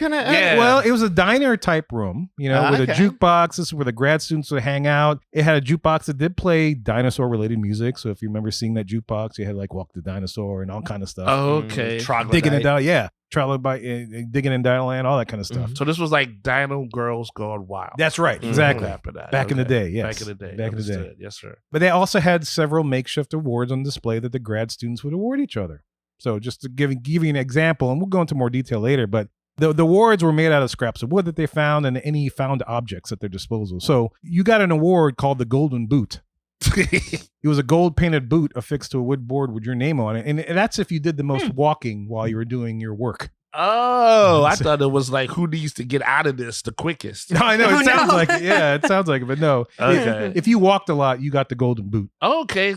kind of? Yeah. Well, it was a diner type room, with a jukebox. This is where the grad students would hang out. It had a jukebox that did play dinosaur related music. So if you remember seeing that jukebox, you had like Walk the Dinosaur and all kind of stuff. Oh, okay. Digging in Digging in Dinoland, all that kind of stuff. So this was like Dino Girls Gone Wild. That's right. Exactly. Back in the day. Yes. Back in the day. Back in the day. Yes, sir. But they also had several makeshift awards on display that the grad students would award each other. So just to give you an example, and we'll go into more detail later, but the awards were made out of scraps of wood that they found and any found objects at their disposal. So you got an award called the Golden Boot. It was a gold painted boot affixed to a wood board with your name on it. And that's if you did the most walking while you were doing your work. Oh, I thought it was like who needs to get out of this the quickest. No, I know. It sounds like it. Yeah, it sounds like it. But no. Okay. If you walked a lot, you got the Golden Boot. Okay.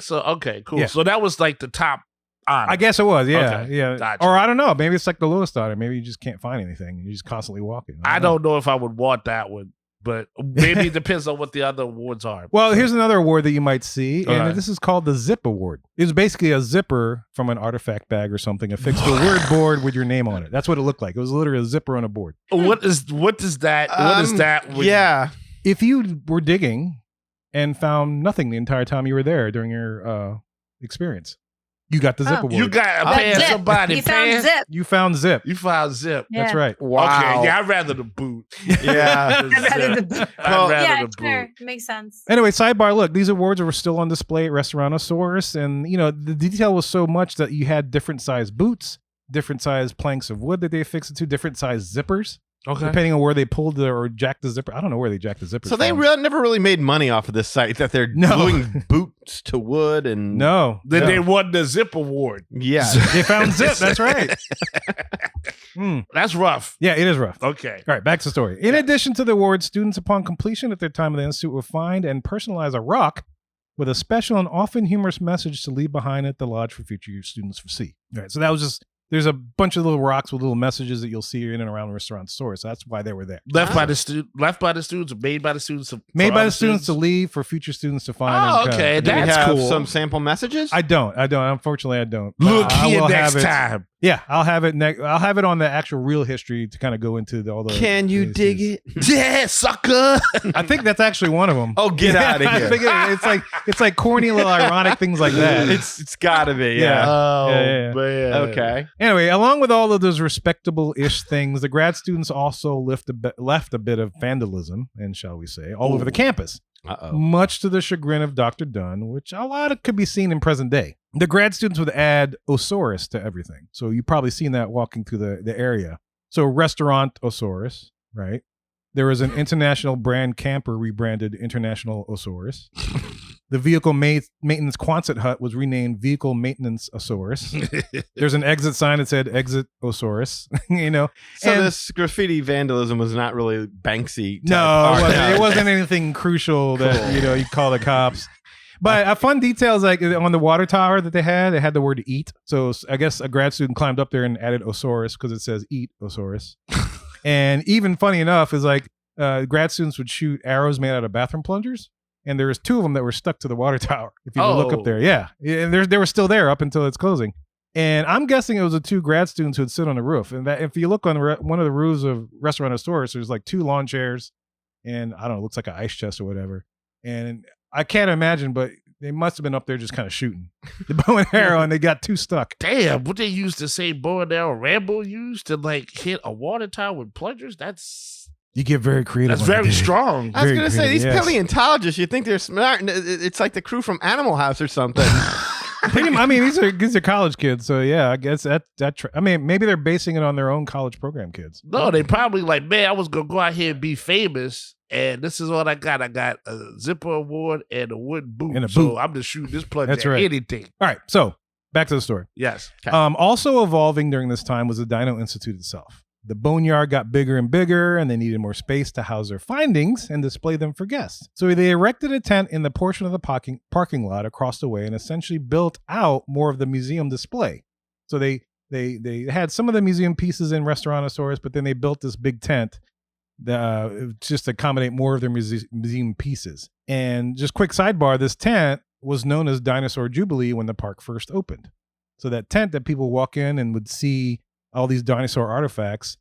Cool. Yeah. So that was like the top honor. I guess it was. Yeah. Okay, Yeah. gotcha. Or I don't know. Maybe it's like the lowest honor. Maybe you just can't find anything. You're just constantly walking. I don't know if I would want that one, but maybe it depends on what the other awards are. Well, here's another award that you might see, and right. this is called the Zip Award. It was basically a zipper from an artifact bag or something affixed to a word board with your name on it. That's what it looked like. It was literally a zipper on a board. What is that? Yeah. If you were digging and found nothing the entire time you were there during your experience, you got the Zip Award. You got paying Zip. somebody. You found Zip. You found Zip. You found Zip. Yeah. That's right. Wow. Okay, yeah, I'd rather the boot. Yeah. I'd rather the boot. I'd rather Yeah, the boot. sure. Makes sense. Anyway, sidebar, look, these awards were still on display at Restaurantosaurus, and the detail was so much that you had different size boots, different size planks of wood that they affixed it to, different size zippers. Okay. Depending on where they pulled or jacked the zipper. I don't know where they jacked the zipper. So they never really made money off of this site that they're gluing boots to wood and Then they won the Zip Award. Yeah. They found Zip. That's right. That's rough. Yeah, it is rough. Okay. All right, back to the story. In addition to the award, students upon completion at their time of the institute will find and personalize a rock with a special and often humorous message to leave behind at the lodge for future students to see. All right, so that was just, there's a bunch of little rocks with little messages that you'll see in and around the restaurant store. So that's why they were there. Left by the students, or made by the students? Made by the students to leave for future students to find. Oh, and okay. Do we That's have cool. some sample messages? I don't. Unfortunately, I don't. Look I here will next have it. time. Yeah, I'll have it. I'll have it on the actual real history to kind of go into all the. Can you dig it? Yeah, sucker. I think that's actually one of them. Oh, get out of I here. think it's like corny little ironic things like that. It's got to be. Yeah. Oh, Yeah. man. Okay. Anyway, along with all of those respectable-ish things, the grad students also left a bit of vandalism, and shall we say, all over the campus. Uh-oh. Much to the chagrin of Dr. Dunn, which a lot of could be seen in present day. The grad students would add Osaurus to everything. So you've probably seen that walking through the area. So Restaurant Osaurus, right? There was an international brand camper rebranded International Osaurus. The vehicle maintenance Quonset hut was renamed Vehicle Maintenance Osaurus. There's an exit sign that said Exit Osaurus. So this graffiti vandalism was not really Banksy. No, it wasn't anything crucial that you call the cops. But a fun detail is like on the water tower that they had the word eat. So I guess a grad student climbed up there and added Osaurus because it says eat Osaurus. And even funny enough is like grad students would shoot arrows made out of bathroom plungers. And there was 2 of them that were stuck to the water tower. If you look up there. Yeah. And they were still there up until it's closing. And I'm guessing it was the 2 grad students who would sit on the roof. And that if you look on one of the roofs of Restaurantosaurus, there's like 2 lawn chairs and I don't know, it looks like an ice chest or whatever. And I can't imagine, but they must have been up there just kind of shooting the bow and arrow, and they got 2 stuck. Damn, what they used to say bow and arrow Rambo used to like hit a water tower with plungers? You get very creative. That's very strong. I was going to say, these yes. paleontologists, you think they're smart. It's like the crew from Animal House or something. I mean, these are college kids, so yeah, I guess I mean, maybe they're basing it on their own college program kids. No, they probably like, man, I was going to go out here and be famous, and this is what I got. I got a zipper award and a wood boot. And a so boot. I'm just shooting this plunger That's at right. anything. All right, so back to the story. Yes. Okay. Also evolving during this time was the Dino Institute itself. The boneyard got bigger and bigger, and they needed more space to house their findings and display them for guests. So they erected a tent in the portion of the parking lot across the way and essentially built out more of the museum display. So they had some of the museum pieces in Restaurantosaurus, but then they built this big tent just to accommodate more of their museum pieces. And just quick sidebar, this tent was known as Dinosaur Jubilee when the park first opened. So that tent that people walk in and would see all these dinosaur artifacts,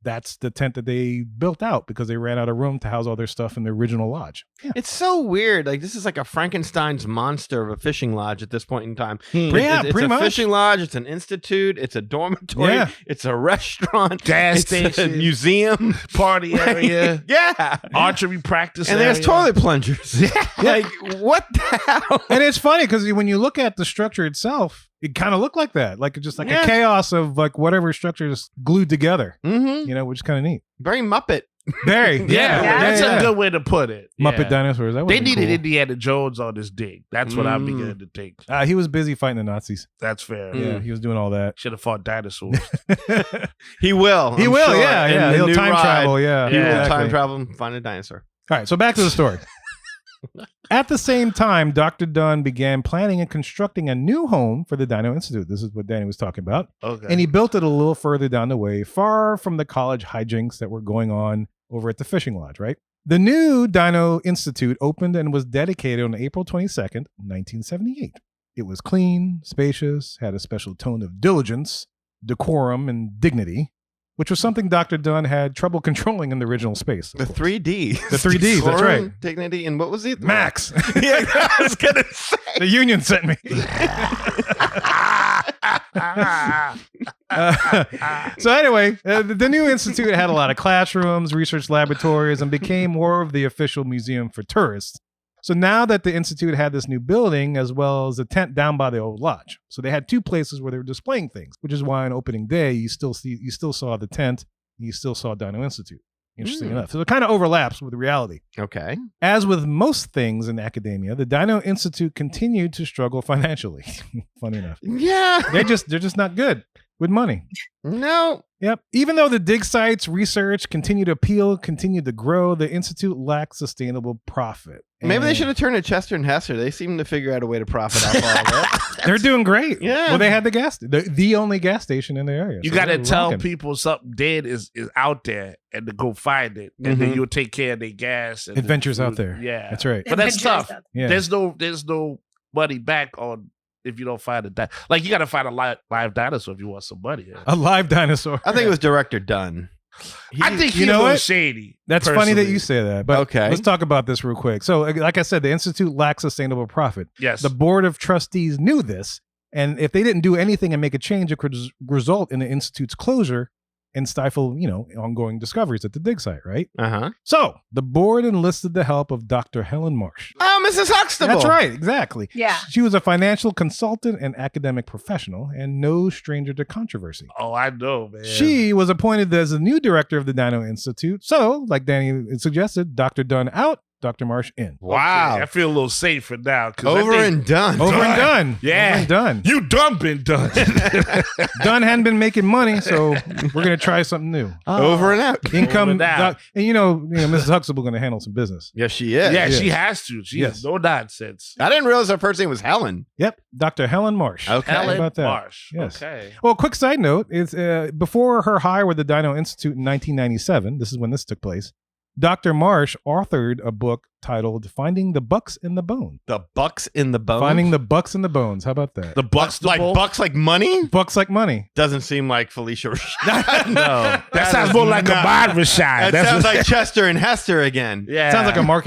that's the tent that they built out because they ran out of room to house all their stuff in the original lodge. Yeah. It's so weird. Like, this is like a Frankenstein's monster of a fishing lodge at this point in time. Yeah, It's pretty a much. fishing lodge. It's an institute. It's a dormitory. Yeah. It's a restaurant. Gas it's a station. museum. Party area. Yeah. Archery practice And there's area. toilet plungers. Like, what the hell? And it's funny because when you look at the structure itself, it kind of looked like that, like just like Yeah. a chaos of like whatever structures glued together, Mm-hmm. you know, which is kind of neat. Very Muppet. Very, Yeah, that's a good way to put it. Muppet Yeah. dinosaurs. That They would've been needed cool. Indiana Jones on this dig. That's what I'm beginning to think. He was busy fighting the Nazis. That's fair. Yeah, he was doing all that. Should have fought dinosaurs. He will. He I'm will, sure. yeah, In yeah. the He'll new time ride, travel, yeah. He will exactly. time travel and find a dinosaur. All right, so back to the story. At the same time, Dr. Dunn began planning and constructing a new home for the Dino Institute. This is what Danny was talking about. Okay. And he built it a little further down the way, far from the college hijinks that were going on over at the fishing lodge, right? The new Dino Institute opened and was dedicated on April 22nd, 1978. It was clean, spacious, had a special tone of diligence, decorum, and dignity, which was something Dr. Dunn had trouble controlling in the original space. The 3Ds. The 3Ds, that's right. Dignity, and what was it? Max. Yeah, I was going to say. The union sent me. So anyway, the new institute had a lot of classrooms, research laboratories, and became more of the official museum for tourists. So now that the institute had this new building, as well as a tent down by the old lodge, so they had two places where they were displaying things, which is why on opening day you still saw the tent, and you still saw Dino Institute. Interesting enough, so it kind of overlaps with reality. Okay. As with most things in academia, the Dino Institute continued to struggle financially. Funny enough, Yeah. they're just not good with money. No. Yep. Even though the dig sites research continued to grow, the institute lacked sustainable profit. Maybe they And should have turned to Chester and Hester. They seem to figure out a way to profit off all of that. They're doing great. Yeah. Well, they had the only gas station in the area. You so got to they're tell rocking. people something dead is out there and to go find it. And then Mhm. you'll take care of their gas. And Adventures their out food. there. Yeah. That's right. But that's Adventures tough. out Yeah. There's no money back on if you don't find a like you got to find a live dinosaur if you want some money. Yeah. A live dinosaur. I think it was director Dunn. I think you he's know a little what? shady. That's funny that personally. you say that. But Okay. let's talk about this real quick. So, like I said, the institute lacks sustainable profit. Yes. The board of trustees knew this, and if they didn't do anything and make a change, it could result in the institute's closure and stifle, ongoing discoveries at the dig site, right? Uh-huh. So the board enlisted the help of Dr. Helen Marsh. Oh, Mrs. Huxtable. That's right, exactly. Yeah. She was a financial consultant and academic professional and no stranger to controversy. Oh, I know, man. She was appointed as the new director of the Dino Institute. So, like Danny suggested, Dr. Dunn out, Dr. Marsh in. Wow. Okay, I feel a little safer now. 'Cause Over and done. Over and done. Yeah. Over and done. You done been done. Dunn hadn't been making money, so we're going to try something new. Over and out. Income. and out. And Mrs. Huxtable going to handle some business. Yes, she is. Yeah, Yes. she has to. She Yes. has no nonsense. I didn't realize her first name was Helen. Yep. Dr. Helen Marsh. Okay. How Helen about that? Marsh. Yes. Okay. Well, quick side note is before her hire with the Dino Institute in 1997, this is when this took place, Dr. Marsh authored a book titled Finding the Bucks in the Bone. The bucks in the bones. Finding the Bucks in the Bones. How about that? The Buxtable. bucks like money? Bucks like money. Doesn't seem like Felicia Rashad. No. That sounds more like a Bod Rashad. That sounds like Chester and Hester again. Yeah. Sounds like a market.